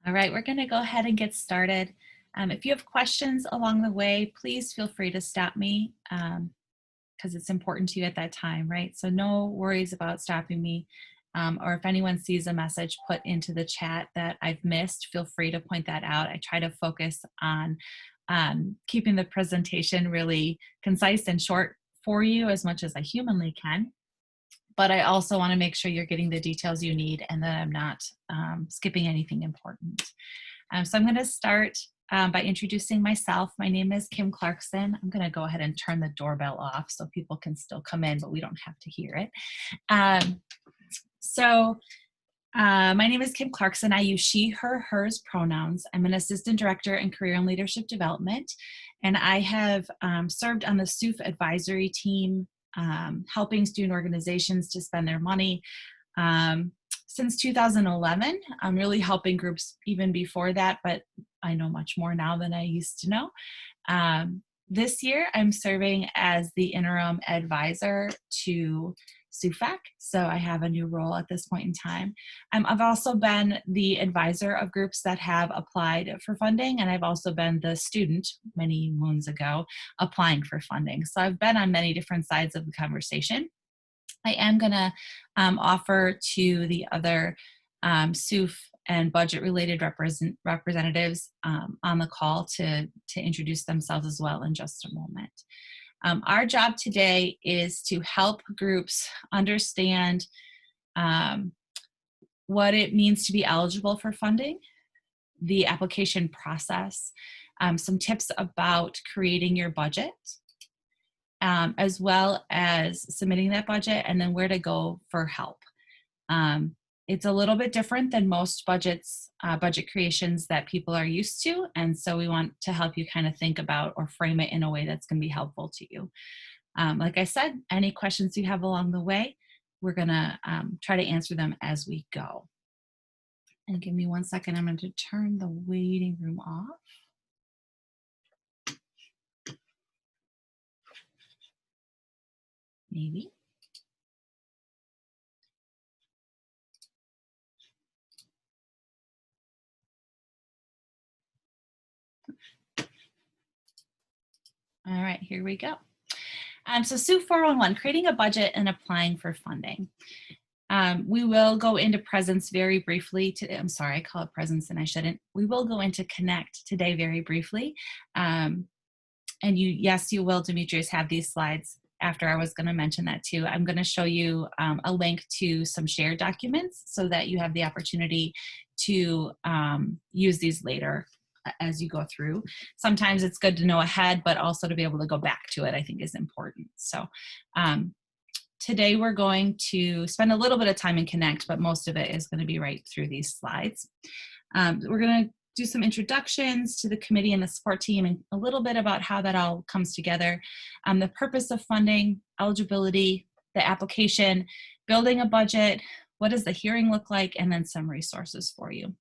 All right, we're going to go ahead and get started. If you have questions along the way, please feel free to stop me because it's important to you at that time, right? So no worries about stopping me. Or if anyone sees a message put into the chat that I've missed, feel free to point that out. I try to focus on keeping the presentation really concise and short for you as much as I humanly can. But I also want to make sure you're getting the details you need and that I'm not skipping anything important. So I'm going to start by introducing myself. My name is Kim Clarkson. I'm going to go ahead and turn the doorbell off so people can still come in, but we don't have to hear it. My name is Kim Clarkson. I use she, her, hers pronouns. I'm an assistant director in career and leadership development, and I have served on the SUF advisory team, helping student organizations to spend their money since 2011. I'm really helping groups even before that, but I know much more now than I used to know. This year, I'm serving as the interim advisor to SUFAC, so I have a new role at this point in time. I've also been the advisor of groups that have applied for funding, and I've also been the student many moons ago applying for funding. So I've been on many different sides of the conversation. I am going to offer to the other SUF and budget-related representatives on the call to introduce themselves as well in just a moment. Our job today is to help groups understand what it means to be eligible for funding, the application process, some tips about creating your budget, as well as submitting that budget, and then where to go for help. It's a little bit different than most budget creations that people are used to, and so we want to help you kind of think about or frame it in a way that's going to be helpful to you. Like I said, any questions you have along the way, we're going to try to answer them as we go. And give me 1 second, I'm going to turn the waiting room off. Maybe. All right, here we go. So SUF 411, creating a budget and applying for funding. We will go into presence very briefly today. I'm sorry, I call it presence and I shouldn't. We will go into connect today very briefly. And yes, you will, Demetrius, have these slides after. I was going to mention that too. I'm going to show you a link to some shared documents so that you have the opportunity to use these later as you go through. Sometimes it's good to know ahead, but also to be able to go back to it, I think, is important. So today we're going to spend a little bit of time in Connect, but most of it is going to be right through these slides. We're going to do some introductions to the committee and the support team and a little bit about how that all comes together. The purpose of funding, eligibility, the application, building a budget, what does the hearing look like, and then some resources for you.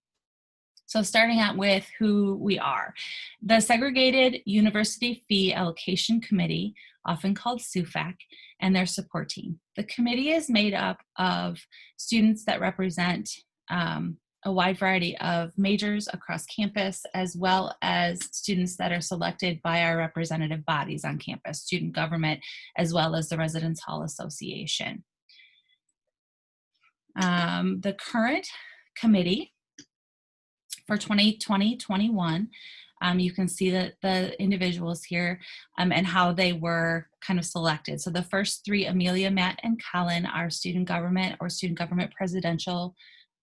So starting out with who we are. The Segregated University Fee Allocation Committee, often called SUFAC, and their support team. The committee is made up of students that represent a wide variety of majors across campus, as well as students that are selected by our representative bodies on campus, student government, as well as the Residence Hall Association. The current committee for 2020-21, you can see that the individuals here and how they were kind of selected. So the first three, Amelia, Matt, and Colin, are student government or student government presidential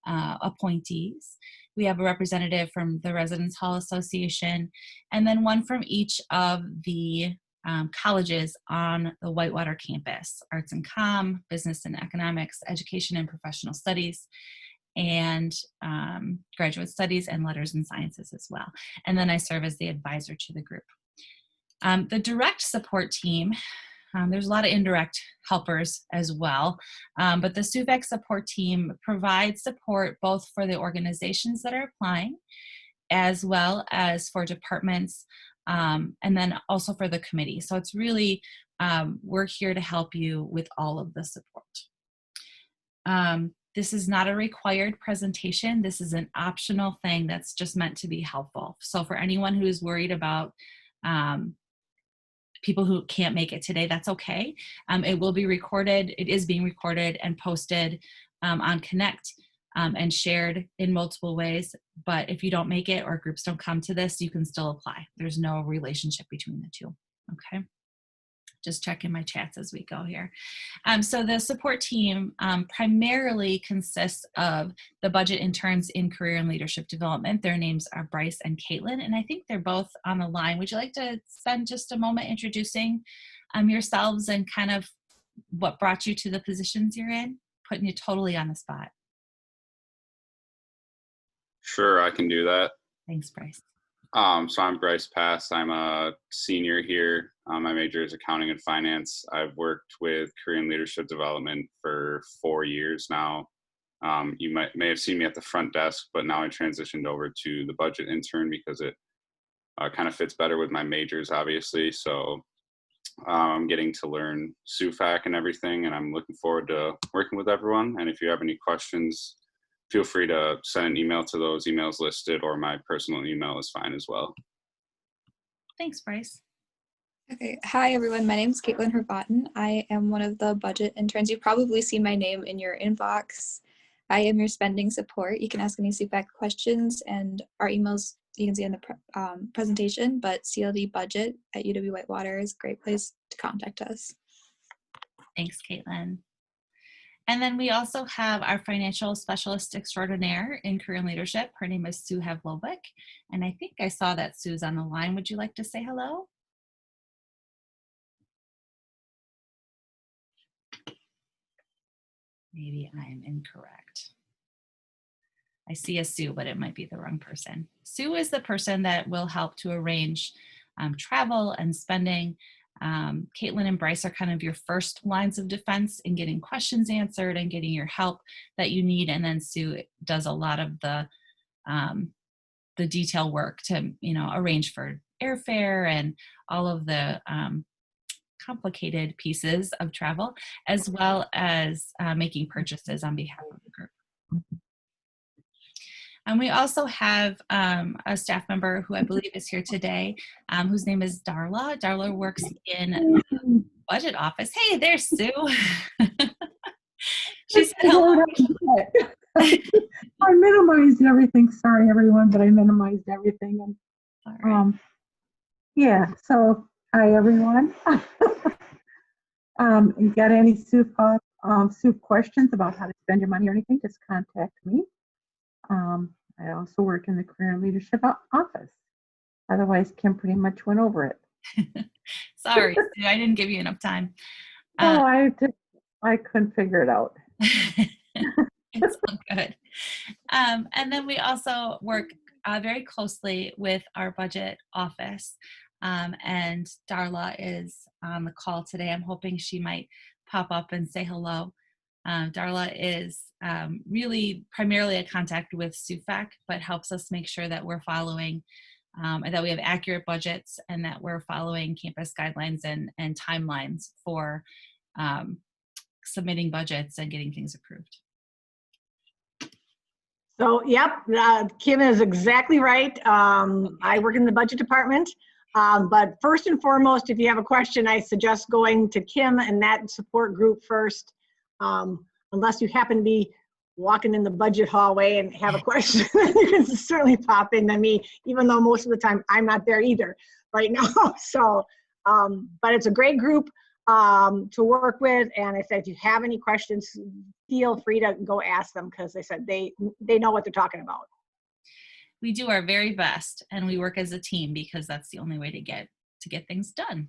appointees. We have a representative from the Residence Hall Association, and then one from each of the colleges on the Whitewater campus: Arts and Comm, Business and Economics, Education and Professional Studies, and Graduate Studies, and Letters and Sciences as well. And then I serve as the advisor to the group. The direct support team, there's a lot of indirect helpers as well, but the SUFAC support team provides support both for the organizations that are applying, as well as for departments, and then also for the committee. So it's really, we're here to help you with all of the support. This is not a required presentation. This is an optional thing that's just meant to be helpful. So for anyone who's worried about people who can't make it today, that's okay. It will be recorded. It is being recorded and posted on Connect and shared in multiple ways. But if you don't make it or groups don't come to this, you can still apply. There's no relationship between the two. Okay. Just checking my chats as we go here. So the support team primarily consists of the budget interns in career and leadership development. Their names are Bryce and Caitlin, and I think they're both on the line. Would you like to spend just a moment introducing yourselves and kind of what brought you to the positions you're in? Putting you totally on the spot. Sure, I can do that. Thanks, Bryce. So I'm Bryce Pass. I'm a senior here. My major is accounting and finance. I've worked with career and leadership development for 4 years now. You may have seen me at the front desk, but now I transitioned over to the budget intern because it kind of fits better with my majors, obviously. So I'm getting to learn SUFAC and everything, and I'm looking forward to working with everyone. And if you have any questions, feel free to send an email to those emails listed, or my personal email is fine as well. Thanks, Bryce. Okay. Hi, everyone. My name is Caitlin Herbaten. I am one of the budget interns. You've probably seen my name in your inbox. I am your spending support. You can ask any SUFAC questions, and our emails you can see on the presentation, but cldbudget at UW-Whitewater is a great place to contact us. Thanks, Caitlin. And then we also have our financial specialist extraordinaire in career and leadership. Her name is Sue Havlovic. And I think I saw that Sue's on the line. Would you like to say hello? Maybe I'm incorrect. I see a Sue, but it might be the wrong person. Sue is the person that will help to arrange travel and spending. Caitlin and Bryce are kind of your first lines of defense in getting questions answered and getting your help that you need. And then Sue does a lot of the detail work to, arrange for airfare and all of the complicated pieces of travel, as well as making purchases on behalf of the group. And we also have a staff member who I believe is here today, whose name is Darla. Darla works in the budget office. Hey, there's Sue. She said hello. I minimized everything. Sorry, everyone, but I minimized everything. And, yeah, so hi, everyone. You got any SUP questions about how to spend your money or anything, just contact me. I also work in the career and leadership office. Otherwise, Kim pretty much went over it. Sorry, Sue, I didn't give you enough time. I couldn't figure it out. It's all good. And then we also work very closely with our budget office. And Darla is on the call today. I'm hoping she might pop up and say hello. Darla is really primarily a contact with SUFAC, but helps us make sure that we're following and that we have accurate budgets and that we're following campus guidelines and timelines for submitting budgets and getting things approved. So, yep, Kim is exactly right. I work in the budget department. But first and foremost, if you have a question, I suggest going to Kim and that support group first. Unless you happen to be walking in the budget hallway and have a question, you can certainly pop into me, even though most of the time I'm not there either right now. So, but it's a great group to work with. And I said, if you have any questions, feel free to go ask them, because they said they know what they're talking about. We do our very best, and we work as a team because that's the only way to get things done.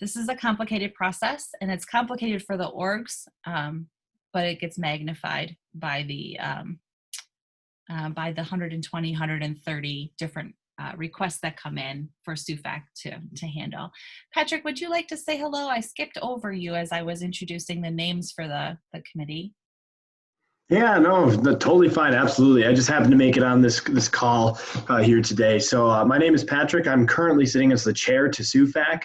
This is a complicated process, and it's complicated for the orgs, but it gets magnified by the 120, 130 different requests that come in for SUFAC to handle. Patrick, would you like to say hello? I skipped over you as I was introducing the names for the committee. Yeah, no, totally fine. Absolutely. I just happened to make it on this call here today. So my name is Patrick. I'm currently sitting as the chair to SUFAC.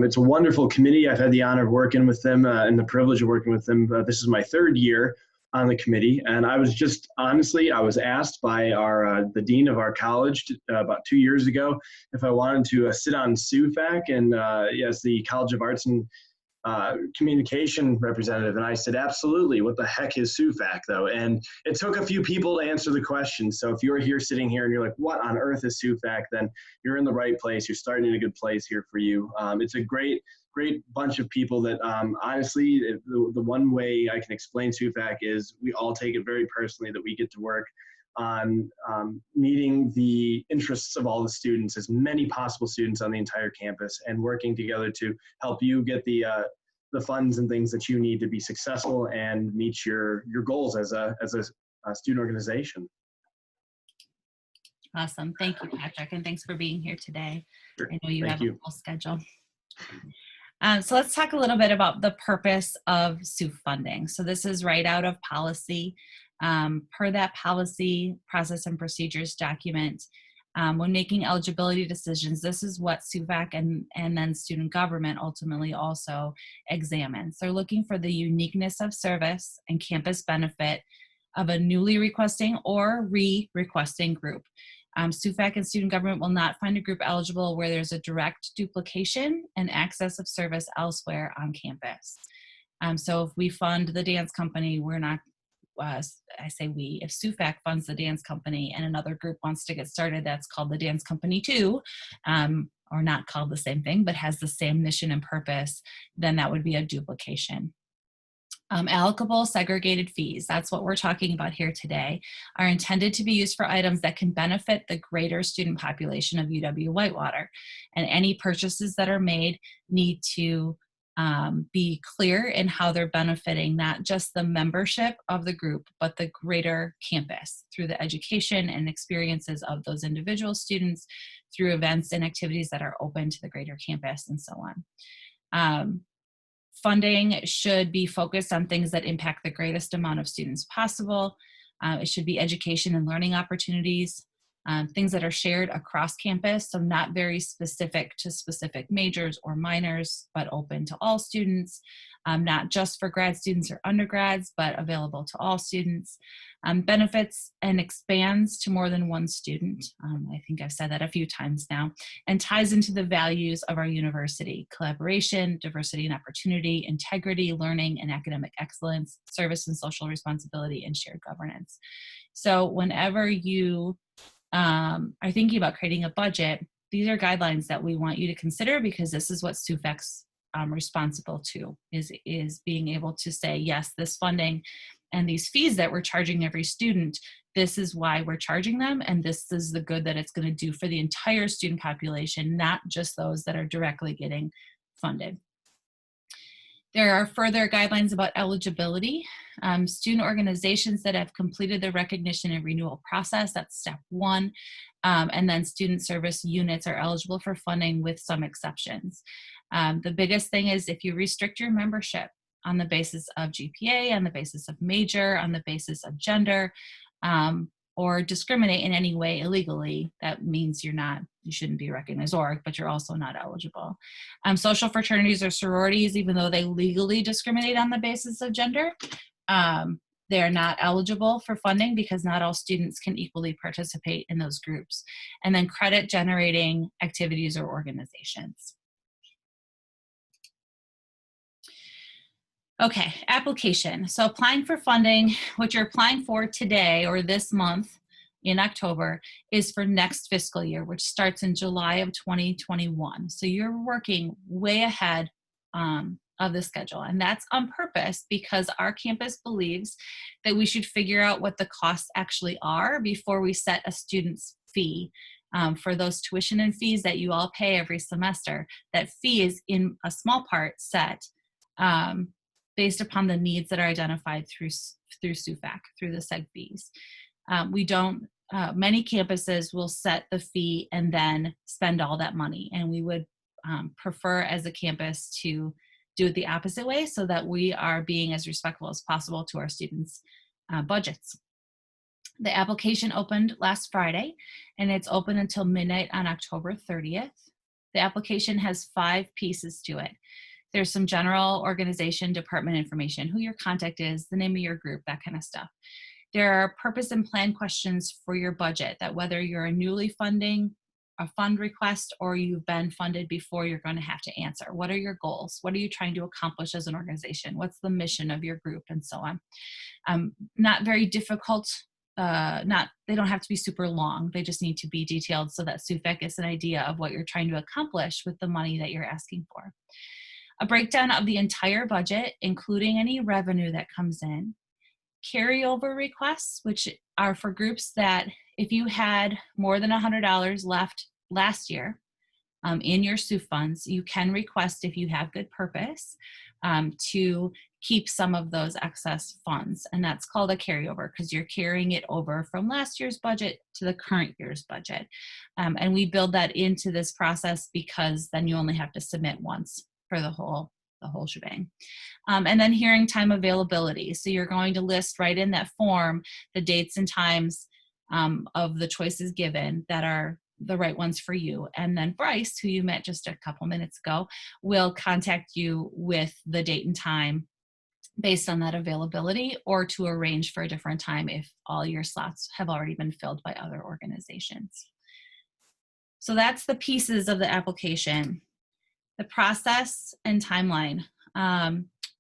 It's a wonderful committee. I've had the honor of working with them and the privilege of working with them. This is my third year. on the committee. And I was just, honestly, I was asked by the dean of our college about 2 years ago if I wanted to sit on SUFAC and yes, the College of Arts and communication representative. And I said, absolutely. What the heck is SUFAC though? And it took a few people to answer the question. So if you're here sitting here and you're like, what on earth is SUFAC? Then you're in the right place. You're starting in a good place here for you. It's a great bunch of people that honestly, the one way I can explain SUFAC is we all take it very personally that we get to work on meeting the interests of all the students, as many possible students on the entire campus, and working together to help you get the funds and things that you need to be successful and meet your goals as a student organization. Awesome. Thank you, Patrick, and thanks for being here today. Sure. I know you Thank have a full schedule. So let's talk a little bit about the purpose of SUF funding. So this is right out of policy. Per that policy process and procedures document, when making eligibility decisions, this is what SUFAC and then student government ultimately also examines. They're looking for the uniqueness of service and campus benefit of a newly requesting or re-requesting group. SUFAC and student government will not find a group eligible where there's a direct duplication and access of service elsewhere on campus. So if we fund the dance company, we're not, I say we, if SUFAC funds the dance company and another group wants to get started that's called the dance company too, or not called the same thing, but has the same mission and purpose, then that would be a duplication. Allocable segregated fees, that's what we're talking about here today, are intended to be used for items that can benefit the greater student population of UW-Whitewater. And any purchases that are made need to be clear in how they're benefiting not just the membership of the group, but the greater campus through the education and experiences of those individual students, through events and activities that are open to the greater campus, and so on. Funding should be focused on things that impact the greatest amount of students possible. It should be education and learning opportunities, things that are shared across campus, so not very specific to specific majors or minors, but open to all students, not just for grad students or undergrads, but available to all students. Benefits and expands to more than one student. I think I've said that a few times now, and ties into the values of our university: collaboration, diversity and opportunity, integrity, learning and academic excellence, service and social responsibility, and shared governance. So whenever you are thinking about creating a budget, these are guidelines that we want you to consider, because this is what SUFAC's responsible to, is being able to say, yes, this funding and these fees that we're charging every student, this is why we're charging them, and this is the good that it's going to do for the entire student population, not just those that are directly getting funded. There are further guidelines about eligibility. Student organizations that have completed the recognition and renewal process, that's step 1. And then student service units are eligible for funding with some exceptions. The biggest thing is if you restrict your membership on the basis of GPA, on the basis of major, on the basis of gender, or discriminate in any way illegally, that means you shouldn't be a recognized org, but you're also not eligible. Social fraternities or sororities, even though they legally discriminate on the basis of gender, they're not eligible for funding because not all students can equally participate in those groups. And then credit generating activities or organizations. Okay, application. So applying for funding, what you're applying for today or this month in October is for next fiscal year, which starts in July of 2021. So you're working way ahead of the schedule. And that's on purpose because our campus believes that we should figure out what the costs actually are before we set a student's fee. For those tuition and fees that you all pay every semester, that fee is in a small part set based upon the needs that are identified through SUFAC, through the seg fees. Many campuses will set the fee and then spend all that money. And we would prefer as a campus to do it the opposite way so that we are being as respectful as possible to our students' budgets. The application opened last Friday and it's open until midnight on October 30th. The application has 5 pieces to it. There's some general organization department information, who your contact is, the name of your group, that kind of stuff. There are purpose and plan questions for your budget, that whether you're a newly funding a fund request or you've been funded before, you're going to have to answer. What are your goals? What are you trying to accomplish as an organization? What's the mission of your group, and so on. Not very difficult. They don't have to be super long. They just need to be detailed so that SUFAC gets an idea of what you're trying to accomplish with the money that you're asking for. A breakdown of the entire budget, including any revenue that comes in. Carryover requests, which are for groups that if you had more than $100 left last year in your SUF funds, you can request, if you have good purpose, to keep some of those excess funds. And that's called a carryover, because you're carrying it over from last year's budget to the current year's budget. And we build that into this process because then you only have to submit once for the whole shebang. And then hearing time availability. So you're going to list right in that form the dates and times of the choices given that are the right ones for you. And then Bryce, who you met just a couple minutes ago, will contact you with the date and time based on that availability, or to arrange for a different time if all your slots have already been filled by other organizations. So that's the pieces of the application. The process and timeline.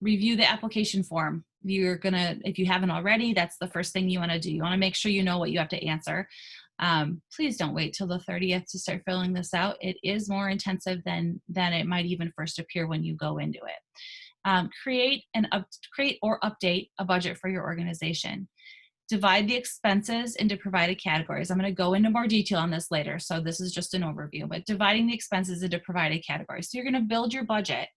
Review the application form. If you haven't already, that's the first thing you want to do. You want to make sure you know what you have to answer. Please don't wait till the 30th to start filling this out. It is more intensive than it might even first appear when you go into it. Create or update a budget for your organization. Divide the expenses into provided categories. I'm going to go into more detail on this later, so this is just an overview, but dividing the expenses into provided categories. So you're going to build your budget,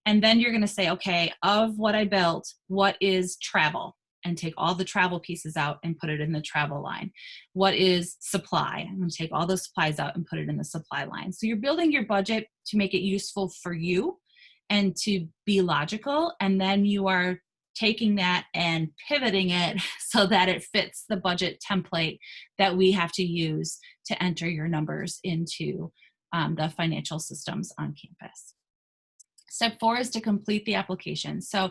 and then you're going to say, okay, of what I built, what is travel? And take all the travel pieces out and put it in the travel line. What is supply? I'm going to take all the supplies out and put it in the supply line. So you're building your budget to make it useful for you and to be logical, and then you are taking that and pivoting it so that it fits the budget template that we have to use to enter your numbers into the financial systems on campus. Step 4 is to complete the application. So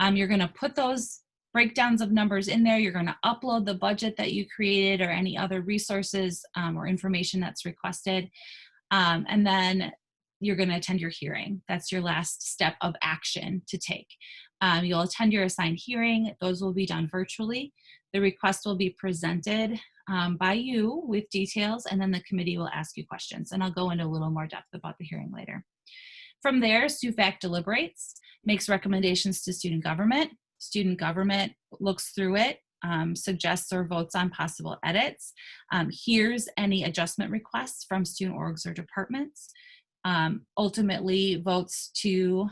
you're going to put those breakdowns of numbers in there. You're going to upload the budget that you created or any other resources or information that's requested. And then you're going to attend your hearing. That's your last step of action to take. You'll attend your assigned hearing. Those will be done virtually. The request will be presented by you with details, and then the committee will ask you questions. And I'll go into a little more depth about the hearing later. From there, SUFAC deliberates, makes recommendations to student government. Student government looks through it, suggests or votes on possible edits, hears any adjustment requests from student orgs or departments, ultimately votes to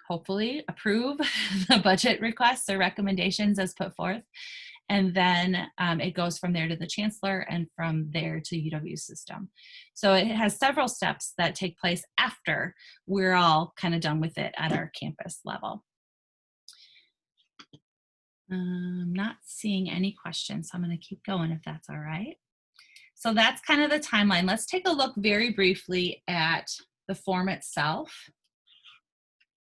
hopefully approve the budget requests or recommendations as put forth. And then it goes from there to the chancellor and from there to UW system. So it has several steps that take place after we're all kind of done with it at our campus level. I'm not seeing any questions, so I'm going to keep going if that's all right. So that's kind of the timeline. Let's take a look very briefly at the form itself.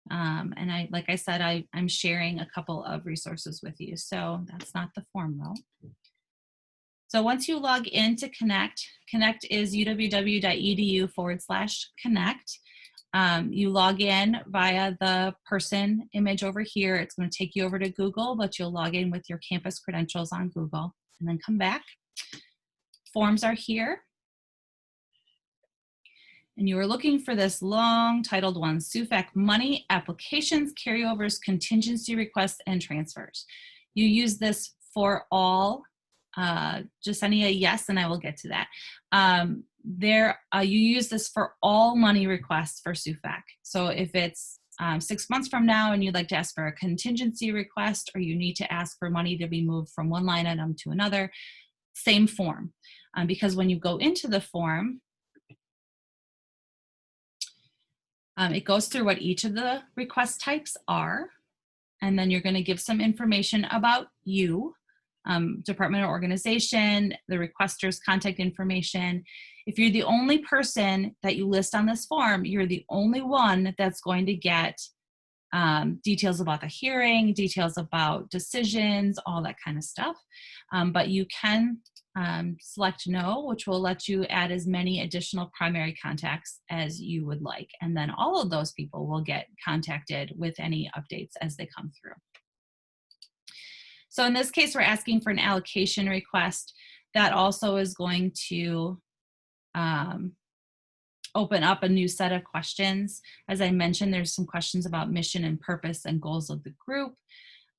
And like I said, I'm sharing a couple of resources with you. So that's not the form though. So once you log in to Connect, Connect is uww.edu/connect. You log in via the person image over here. It's going to take you over to Google, but you'll log in with your campus credentials on Google and then come back. Forms are here. And you are looking for this long titled one, SUFAC Money, Applications, Carryovers, Contingency Requests, and Transfers. You use this for all, just sending a yes and I will get to that. You use this for all money requests for SUFAC. So if it's 6 months from now and you'd like to ask for a contingency request, or you need to ask for money to be moved from one line item to another, same form. Because when you go into the form, it goes through what each of the request types are, and then you're going to give some information about you, department or organization, the requester's contact information. If you're the only person that you list on this form, you're the only one that's going to get details about the hearing, details about decisions, all that kind of stuff. But you can select no, which will let you add as many additional primary contacts as you would like. And then all of those people will get contacted with any updates as they come through. So in this case, we're asking for an allocation request. That also is going to open up a new set of questions. As I mentioned, there's some questions about mission and purpose and goals of the group.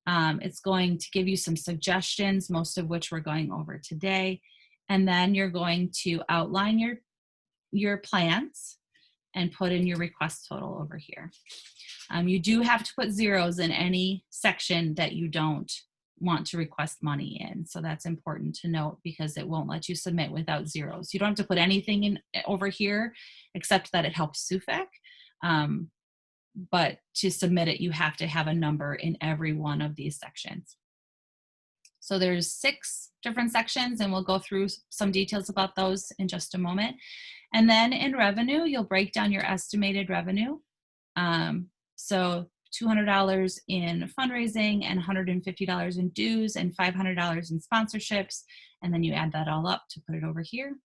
It's going to give you some suggestions, most of which we're going over today. And then you're going to outline your plans and put in your request total over here. You do have to put zeros in any section that you don't want to request money in. So that's important to note because it won't let you submit without zeros. You don't have to put anything in over here except that it helps SUFAC. But to submit it, you have to have a number in every one of these sections. So there's 6 different sections and we'll go through some details about those in just a moment. And then in revenue, you'll break down your estimated revenue. So $200 in fundraising and $150 in dues and $500 in sponsorships. And then you add that all up to put it over here.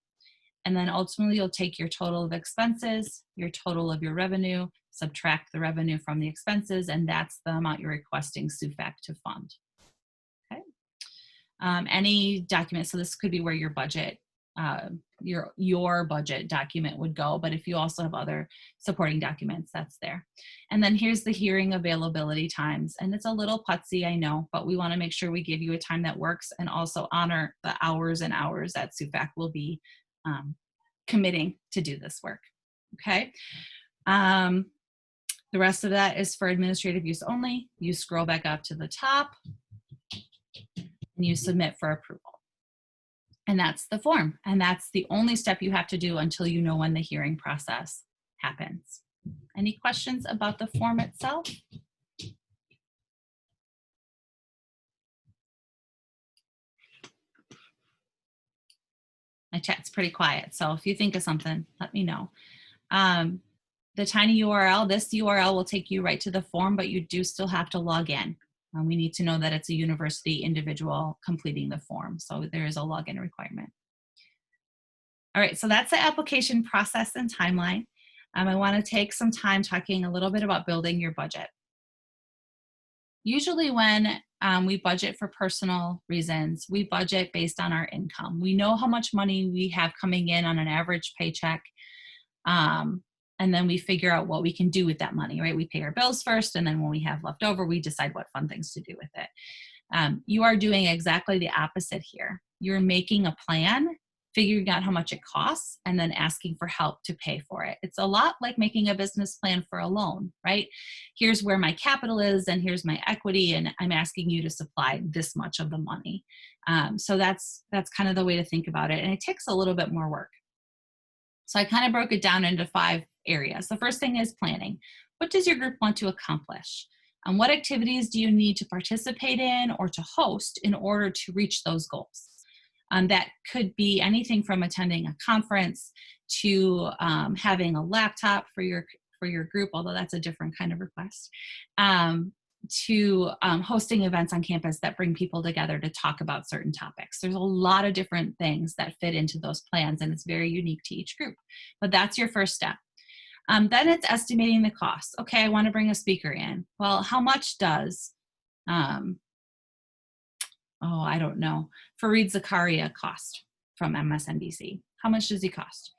And then ultimately you'll take your total of expenses, your total of your revenue, subtract the revenue from the expenses, and that's the amount you're requesting SUFAC to fund. Okay. Any document, so this could be where your budget, your budget document would go, but if you also have other supporting documents, that's there. And then here's the hearing availability times, and it's a little putsy, I know, but we want to make sure we give you a time that works and also honor the hours and hours that SUFAC will be committing to do this work. Okay. The rest of that is for administrative use only. You scroll back up to the top and you submit for approval. And that's the form. And that's the only step you have to do until you know when the hearing process happens. Any questions about the form itself? My chat's pretty quiet, so if you think of something, let me know. The tiny URL, this URL will take you right to the form, but you do still have to log in. We need to know that it's a university individual completing the form, so there is a login requirement. All right, so that's the application process and timeline. I want to take some time talking a little bit about building your budget. Usually when we budget for personal reasons, we budget based on our income. We know how much money we have coming in on an average paycheck, and then we figure out what we can do with that money, right? We pay our bills first, and then when we have left over, we decide what fun things to do with it. You are doing exactly the opposite here. You're making a plan, figuring out how much it costs, and then asking for help to pay for it. It's a lot like making a business plan for a loan, right? Here's where my capital is, and here's my equity, and I'm asking you to supply this much of the money. So that's kind of the way to think about it, and it takes a little bit more work. So I kind of broke it down into 5 areas. The first thing is planning. What does your group want to accomplish? And what activities do you need to participate in or to host in order to reach those goals? That could be anything from attending a conference to having a laptop for your group, although that's a different kind of request, to hosting events on campus that bring people together to talk about certain topics. There's a lot of different things that fit into those plans, and it's very unique to each group. But that's your first step. Then it's estimating the cost. Okay, I want to bring a speaker in. Well, how much does, I don't know, Fareed Zakaria cost from MSNBC? How much does he cost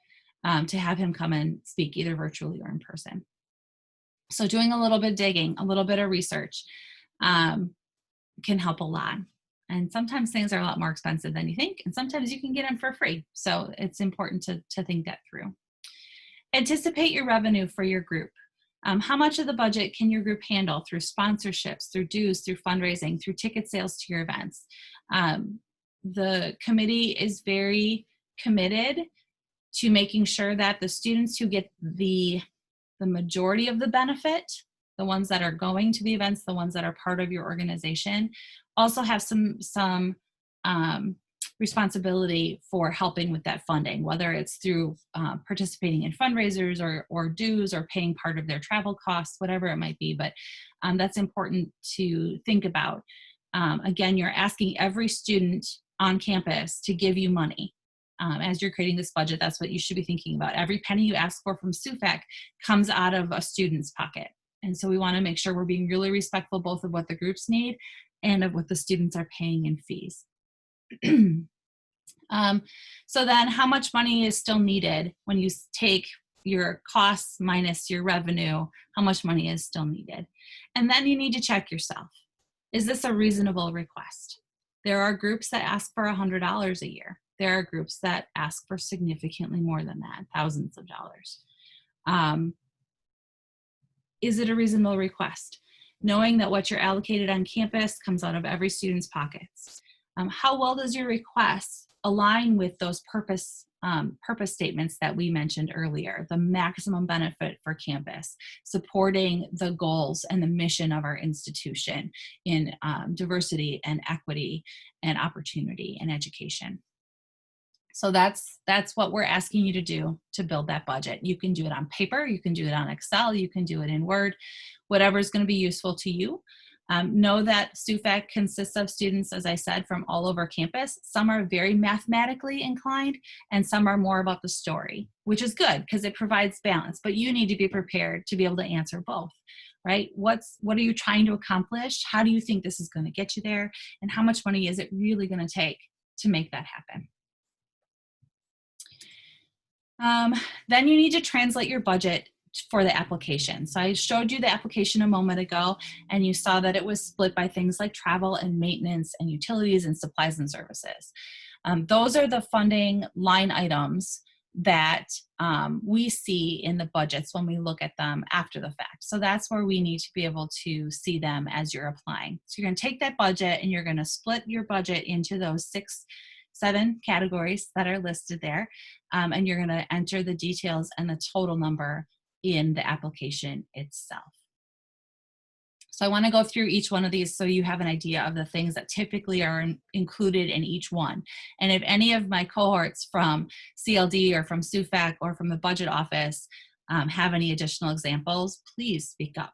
to have him come and speak either virtually or in person? So doing a little bit of digging, a little bit of research can help a lot. And sometimes things are a lot more expensive than you think, and sometimes you can get them for free. So it's important to think that through. Anticipate your revenue for your group. How much of the budget can your group handle through sponsorships, through dues, through fundraising, through ticket sales to your events? The committee is very committed to making sure that the students who get the majority of the benefit, the ones that are going to the events, the ones that are part of your organization, also have some responsibility for helping with that funding, whether it's through participating in fundraisers or dues or paying part of their travel costs, whatever it might be. But that's important to think about. Again, you're asking every student on campus to give you money. As you're creating this budget, that's what you should be thinking about. Every penny you ask for from SUFAC comes out of a student's pocket. And so we want to make sure we're being really respectful both of what the groups need and of what the students are paying in fees. So then how much money is still needed when you take your costs minus your revenue? How much money is still needed? And then you need to check yourself. Is this a reasonable request? There are groups that ask for $100 a year. There are groups that ask for significantly more than that, thousands of dollars. Is it a reasonable request? Knowing that what you're allocated on campus comes out of every student's pockets. How well does your request align with those purpose statements that we mentioned earlier? The maximum benefit for campus, supporting the goals and the mission of our institution in diversity and equity and opportunity and education. So that's what we're asking you to do to build that budget. You can do it on paper, you can do it on Excel, you can do it in Word, whatever is going to be useful to you. Know that SUFAC consists of students, as I said, from all over campus. Some are very mathematically inclined and some are more about the story, which is good because it provides balance, but you need to be prepared to be able to answer both, right? What are you trying to accomplish? How do you think this is going to get you there? And how much money is it really going to take to make that happen? Then you need to translate your budget for the application. So I showed you the application a moment ago, and you saw that it was split by things like travel and maintenance and utilities and supplies and services. Those are the funding line items that we see in the budgets when we look at them after the fact. So that's where we need to be able to see them as you're applying. So you're going to take that budget and you're going to split your budget into those 7 categories that are listed there, and you're going to enter the details and the total number in the application itself. So I want to go through each one of these so you have an idea of the things that typically are included in each one. And if any of my cohorts from CLD or from SUFAC or from the budget office have any additional examples, please speak up.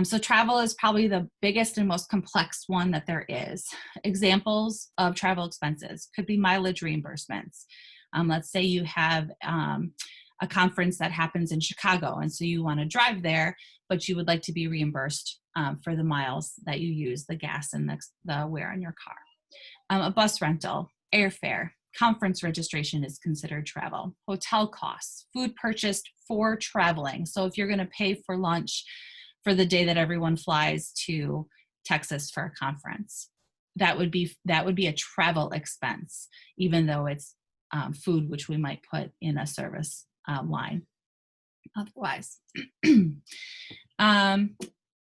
So travel is probably the biggest and most complex one that there is. Examples of travel expenses could be mileage reimbursements. Let's say you have a conference that happens in Chicago, and so you want to drive there, but you would like to be reimbursed for the miles that you use, the gas and the wear on your car. A bus rental, airfare, conference registration is considered travel. Hotel costs, food purchased for traveling. So if you're going to pay for lunch for the day that everyone flies to Texas for a conference, that would be a travel expense, even though it's food, which we might put in a service line otherwise.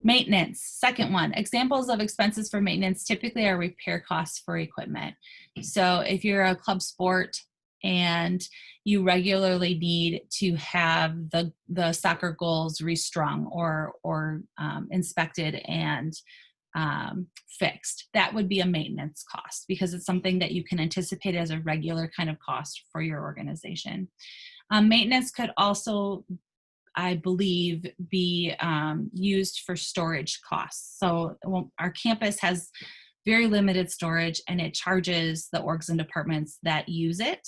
Maintenance, second one. Examples of expenses for maintenance typically are repair costs for equipment. So if you're a club sport and you regularly need to have the soccer goals restrung or inspected and fixed, that would be a maintenance cost because it's something that you can anticipate as a regular kind of cost for your organization. Maintenance could also, I believe, be used for storage costs. So our campus has very limited storage and it charges the orgs and departments that use it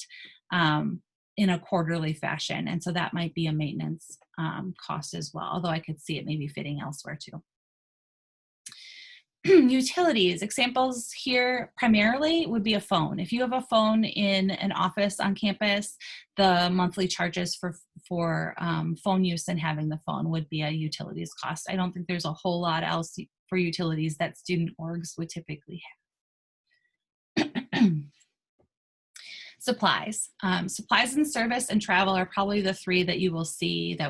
in a quarterly fashion. And so that might be a maintenance cost as well, although I could see it maybe fitting elsewhere too. Utilities, examples here primarily would be a phone. If you have a phone in an office on campus, the monthly charges for phone use and having the phone would be a utilities cost. I don't think there's a whole lot else for utilities that student orgs would typically have. Supplies. Supplies and service and travel are probably the 3 that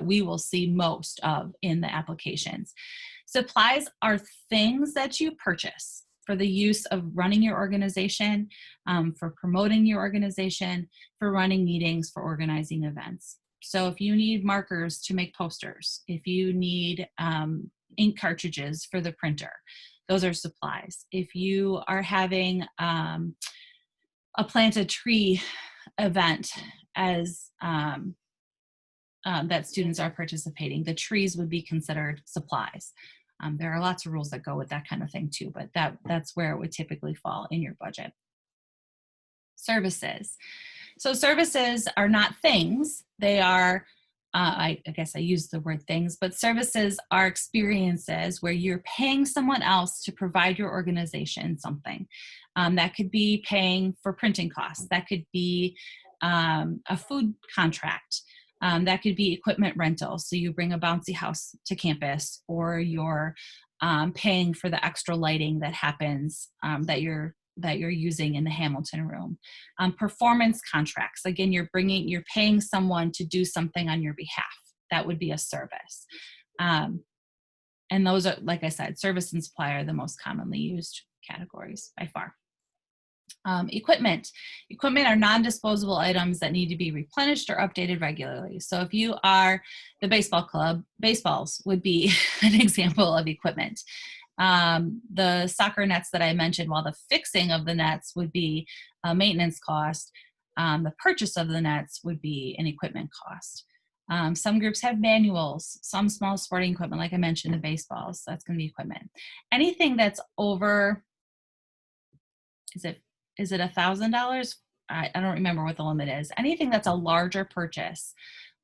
we will see most of in the applications. Supplies are things that you purchase for the use of running your organization, for promoting your organization, for running meetings, for organizing events. So if you need markers to make posters, if you need ink cartridges for the printer, those are supplies. If you are having a plant a tree event as that students are participating, the trees would be considered supplies. There are lots of rules that go with that kind of thing too, but that's where it would typically fall in your budget. Services. So services are not things. They are, I guess I use the word things, but services are experiences where you're paying someone else to provide your organization something. That could be paying for printing costs. That could be a food contract. That could be equipment rental. So you bring a bouncy house to campus, or you're paying for the extra lighting that happens that you're using in the Hamilton room. Performance contracts. Again, you're paying someone to do something on your behalf. That would be a service. And those are, like I said, service and supply are the most commonly used categories by far. Equipment. Equipment are non-disposable items that need to be replenished or updated regularly. So if you are the baseball club, baseballs would be an example of equipment. The soccer nets that I mentioned, while the fixing of the nets would be a maintenance cost, the purchase of the nets would be an equipment cost. Some groups have manuals, some small sporting equipment, like I mentioned, the baseballs, that's going to be equipment. Anything that's over, is it $1,000? I don't remember what the limit is. Anything that's a larger purchase,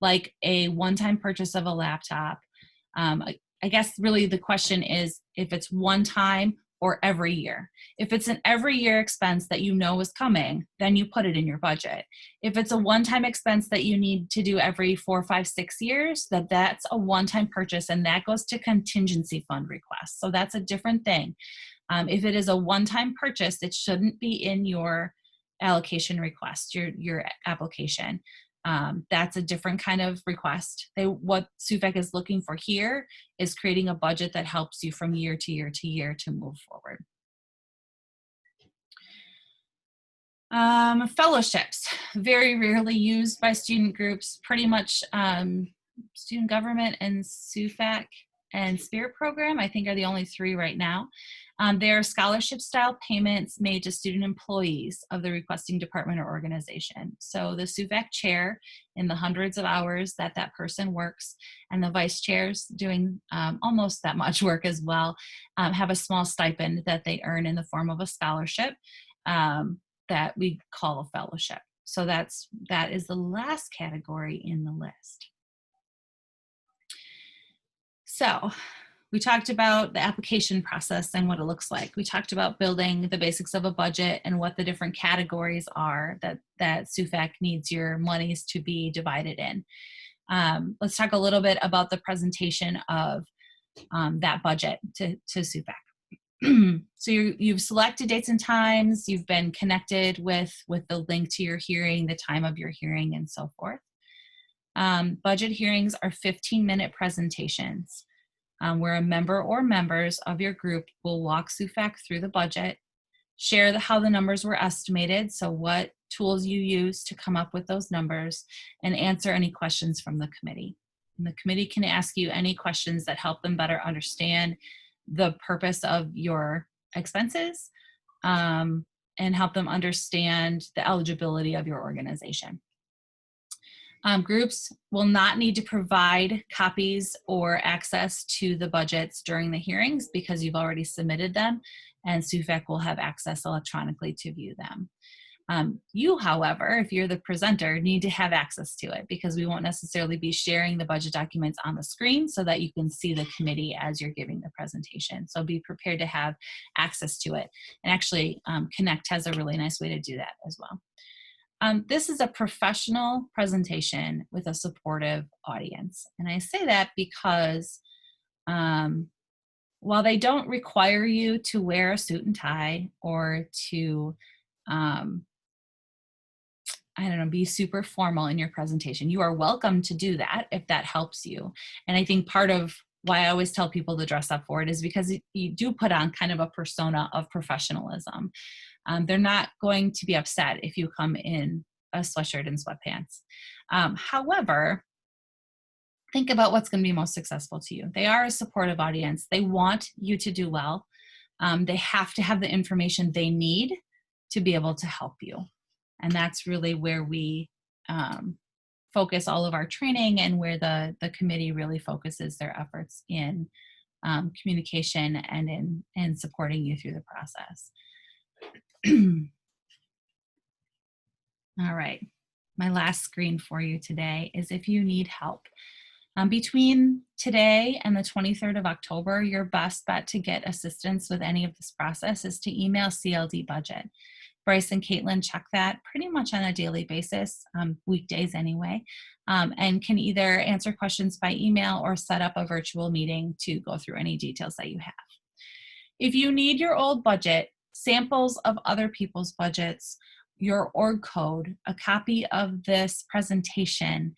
like a one-time purchase of a laptop. I guess really the question is if it's one time or every year. If it's an every year expense that you know is coming, then you put it in your budget. If it's a one-time expense that you need to do every 4, 5, 6 years, that's a one-time purchase, and that goes to contingency fund requests. So that's a different thing. If it is a one-time purchase, it shouldn't be in your allocation request, your application. That's a different kind of request. What SUFEC is looking for here is creating a budget that helps you from year to year to year to move forward. Fellowships, very rarely used by student groups. Pretty much student government and SUFEC and Spirit program, I think, are the only 3 right now. They are scholarship-style payments made to student employees of the requesting department or organization. So the SUFEC chair, in the hundreds of hours that person works, and the vice chairs doing almost that much work as well, have a small stipend that they earn in the form of a scholarship that we call a fellowship. So that is the last category in the list. So we talked about the application process and what it looks like. We talked about building the basics of a budget and what the different categories are that SUFEC needs your monies to be divided in. Let's talk a little bit about the presentation of that budget to SUFEC. So you've selected dates and times, you've been connected with the link to your hearing, the time of your hearing, and so forth. Budget hearings are 15-minute presentations where a member or members of your group will walk SUFEC through the budget, share how the numbers were estimated, so what tools you use to come up with those numbers, and answer any questions from the committee. And the committee can ask you any questions that help them better understand the purpose of your expenses and help them understand the eligibility of your organization. Groups will not need to provide copies or access to the budgets during the hearings because you've already submitted them, and SUFEC will have access electronically to view them. You, however, if you're the presenter, need to have access to it because we won't necessarily be sharing the budget documents on the screen so that you can see the committee as you're giving the presentation. So be prepared to have access to it. And actually, Connect has a really nice way to do that as well. This is a professional presentation with a supportive audience. And I say that because while they don't require you to wear a suit and tie or to, be super formal in your presentation, you are welcome to do that if that helps you. And I think part of why I always tell people to dress up for it is because you do put on kind of a persona of professionalism. They're not going to be upset if you come in a sweatshirt and sweatpants. However, think about what's going to be most successful to you. They are a supportive audience. They want you to do well. They have to have the information they need to be able to help you. And that's really where we focus all of our training, and where the committee really focuses their efforts in communication and in supporting you through the process. All right, my last screen for you today is if you need help. Between today and the 23rd of October, your best bet to get assistance with any of this process is to email CLD Budget. Bryce and Caitlin check that pretty much on a daily basis, weekdays anyway, and can either answer questions by email or set up a virtual meeting to go through any details that you have. If you need your old budget, samples of other people's budgets, your org code, a copy of this presentation,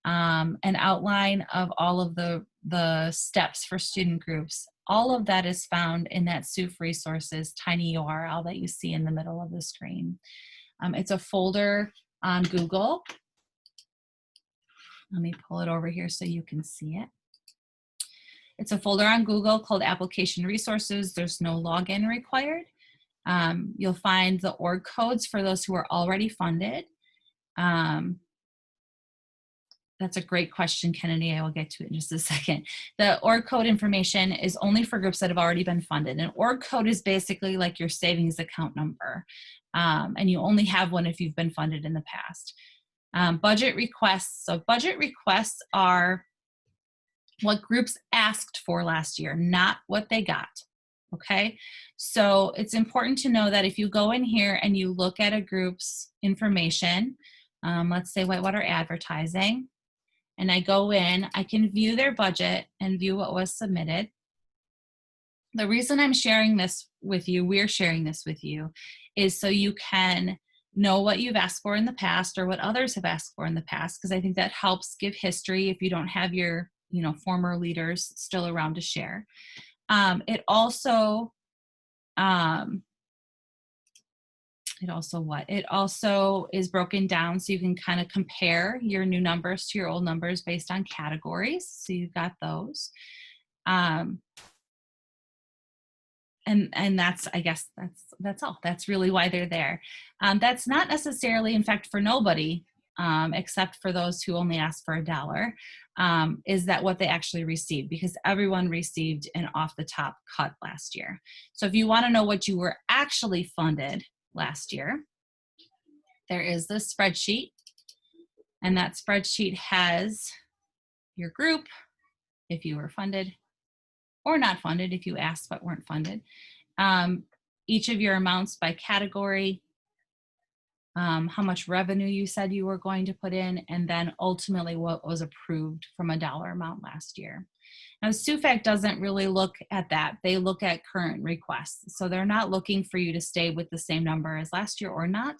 an outline of all of the steps for student groups, all of that is found in that SUF resources tiny URL that you see in the middle of the screen. It's a folder on Google. Let me pull it over here so you can see it. It's a folder on Google called Application Resources. There's no login required. You'll find the org codes for those who are already funded. That's a great question, Kennedy. I will get to it in just a second. The org code information is only for groups that have already been funded. An org code is basically like your savings account number. And you only have one if you've been funded in the past. Budget requests. So budget requests are what groups asked for last year, not what they got. Okay, so it's important to know that if you go in here and you look at a group's information, let's say Whitewater Advertising, and I go in, I can view their budget and view what was submitted. The reason I'm sharing this with you, we're sharing this with you, is so you can know what you've asked for in the past or what others have asked for in the past, because I think that helps give history if you don't have your former leaders still around to share. It also is broken down so you can kind of compare your new numbers to your old numbers based on categories. So you've got those. And that's, I guess that's all. That's really why they're there. That's not necessarily, in fact, for nobody, except for those who only asked for $1, is that what they actually received, because everyone received an off the top cut last year. So if you want to know what you were actually funded last year, there is this spreadsheet, and that spreadsheet has your group, if you were funded, or not funded if you asked but weren't funded, each of your amounts by category, how much revenue you said you were going to put in, and then ultimately what was approved from a dollar amount last year. Now, SUFAC doesn't really look at that. They look at current requests. So they're not looking for you to stay with the same number as last year or not,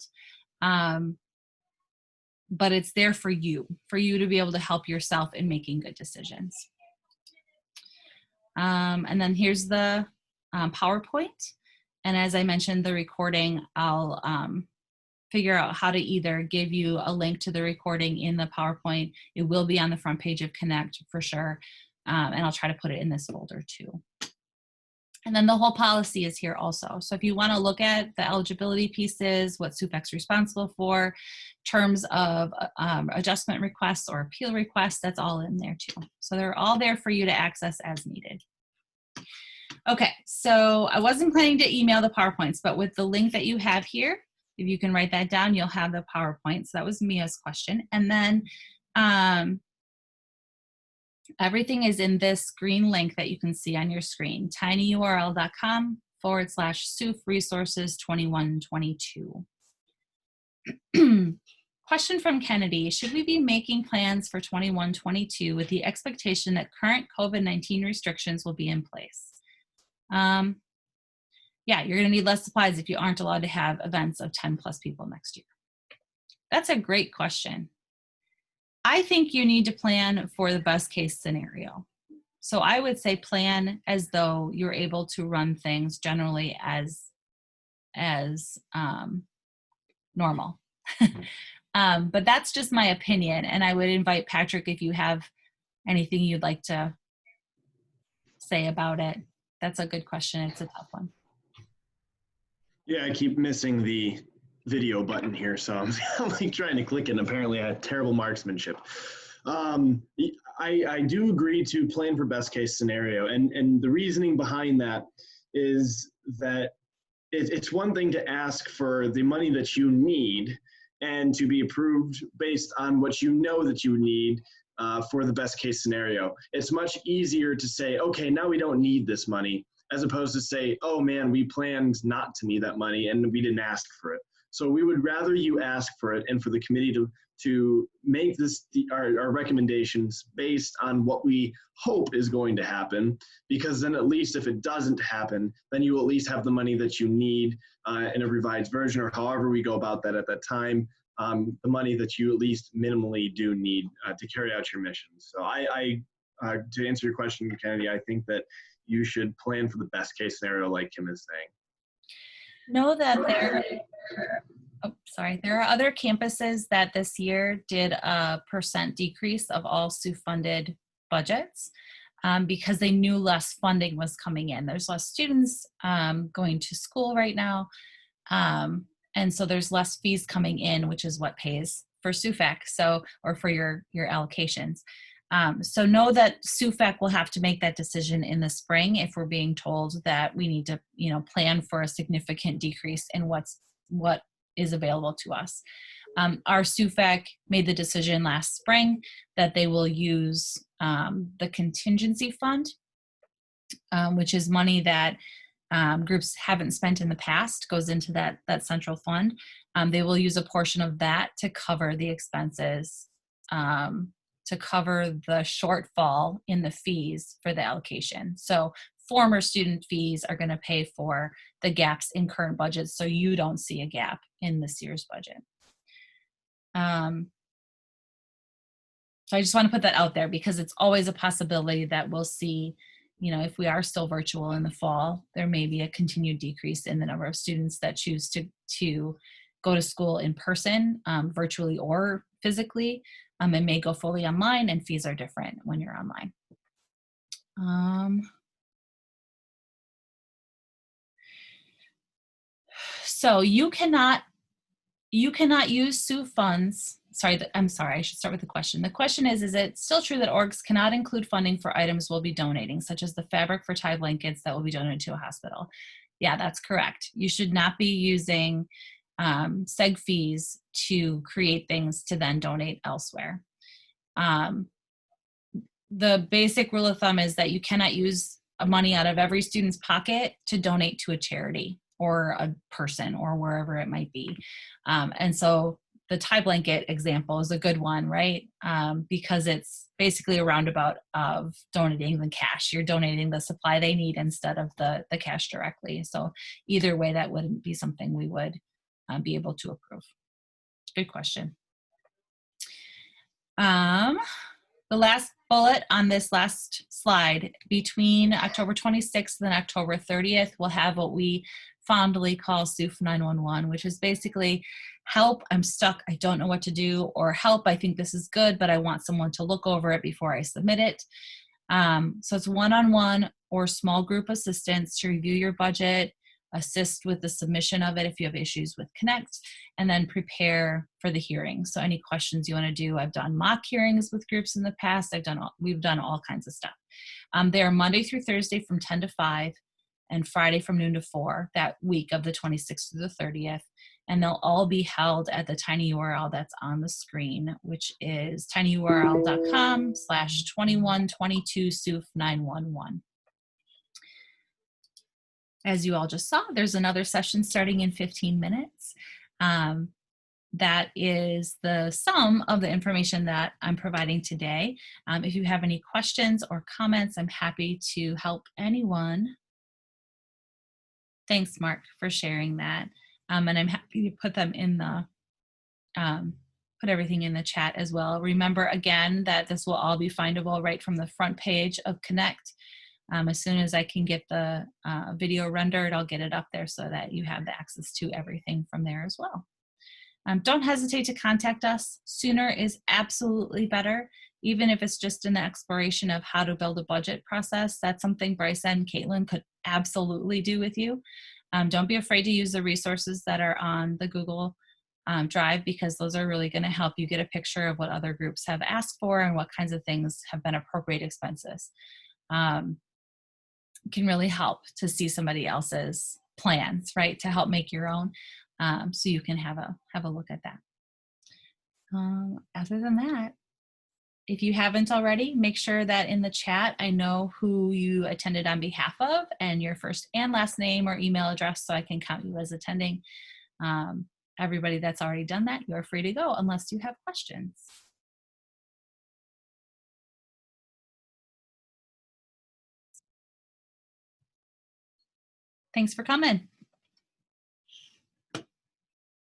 but it's there for you to be able to help yourself in making good decisions. And then here's the PowerPoint. And as I mentioned, the recording, I'll figure out how to either give you a link to the recording in the PowerPoint. It will be on the front page of Connect for sure. And I'll try to put it in this folder too. And then the whole policy is here also. So if you want to look at the eligibility pieces, what SUFAC's responsible for, terms of adjustment requests or appeal requests, that's all in there too. So they're all there for you to access as needed. Okay, so I wasn't planning to email the PowerPoints, but with the link that you have here, if you can write that down, you'll have the PowerPoint. So that was Mia's question. And then everything is in this green link that you can see on your screen, tinyurl.com/SUF resources 2122. Question from Kennedy, should we be making plans for 21-22 with the expectation that current COVID-19 restrictions will be in place? Yeah, you're gonna need less supplies if you aren't allowed to have events of 10+ people next year. That's a great question. I think you need to plan for the best case scenario. So I would say plan as though you're able to run things generally as normal. But that's just my opinion. And I would invite Patrick, if you have anything you'd like to say about it. That's a good question. It's a tough one. Yeah, I keep missing the video button here, so I'm like trying to click it, and apparently I have terrible marksmanship. I do agree to plan for best case scenario, and the reasoning behind that is that it's one thing to ask for the money that you need and to be approved based on what you know that you need for the best case scenario. It's much easier to say, okay, now we don't need this money, as opposed to say, oh man, we planned not to need that money and we didn't ask for it. So we would rather you ask for it and for the committee to make our recommendations based on what we hope is going to happen, because then at least if it doesn't happen, then you will at least have the money that you need in a revised version, or however we go about that at that time, the money that you at least minimally do need to carry out your mission. So to answer your question, Kennedy, I think that you should plan for the best case scenario, like Kim is saying. Know that there are other campuses that this year did a % decrease of all SUF funded budgets because they knew less funding was coming in. There's less students going to school right now. And so there's less fees coming in, which is what pays for SUFAC, or for your allocations. So know that SUFAC will have to make that decision in the spring if we're being told that we need to, plan for a significant decrease in what is available to us. Our SUFAC made the decision last spring that they will use the contingency fund, which is money that groups haven't spent in the past, goes into that central fund. They will use a portion of that to cover the expenses, to cover the shortfall in the fees for the allocation. So former student fees are going to pay for the gaps in current budgets, so you don't see a gap in this year's budget. So I just want to put that out there because it's always a possibility that we'll see, if we are still virtual in the fall, there may be a continued decrease in the number of students that choose to go to school in person, virtually or physically. It may go fully online, and fees are different when you're online. So you cannot use SUF funds. I'm sorry, I should start with the question. The question is it still true that orgs cannot include funding for items we'll be donating, such as the fabric for tie blankets that will be donated to a hospital? Yeah, that's correct. You should not be using seg fees to create things to then donate elsewhere. The basic rule of thumb is that you cannot use money out of every student's pocket to donate to a charity or a person or wherever it might be. And so the tie blanket example is a good one, right? Because it's basically a roundabout of donating the cash. You're donating the supply they need instead of the cash directly. So either way, that wouldn't be something we would be able to approve. Good question. The last bullet on this last slide, between October 26th and October 30th, we'll have what we fondly call SUF 911, which is basically help, I'm stuck, I don't know what to do, or help, I think this is good, but I want someone to look over it before I submit it. So it's one-on-one or small group assistance to review your budget, assist with the submission of it if you have issues with Connect, and then prepare for the hearing. So any questions you want to do, I've done mock hearings with groups in the past. We've done all kinds of stuff. They are Monday through Thursday from 10 to 5 and Friday from noon to 4 that week of the 26th through the 30th. And they'll all be held at the tiny URL that's on the screen, which is tinyurl.com/2122SUF911. As you all just saw, there's another session starting in 15 minutes. That is the sum of the information that I'm providing today. If you have any questions or comments, I'm happy to help anyone. Thanks, Mark, for sharing that. And I'm happy to put them in the, put everything in the chat as well. Remember again that this will all be findable right from the front page of Connect. As soon as I can get the video rendered, I'll get it up there so that you have the access to everything from there as well. Don't hesitate to contact us. Sooner is absolutely better, even if it's just an exploration of how to build a budget process. That's something Bryce and Caitlin could absolutely do with you. Don't be afraid to use the resources that are on the Google Drive, because those are really going to help you get a picture of what other groups have asked for and what kinds of things have been appropriate expenses. Can really help to see somebody else's plans, right, to help make your own, so you can have a look at that. Other than that, if you haven't already, make sure that in the chat I know who you attended on behalf of and your first and last name or email address so I can count you as attending. Everybody that's already done that, you're free to go unless you have questions. Thanks for coming.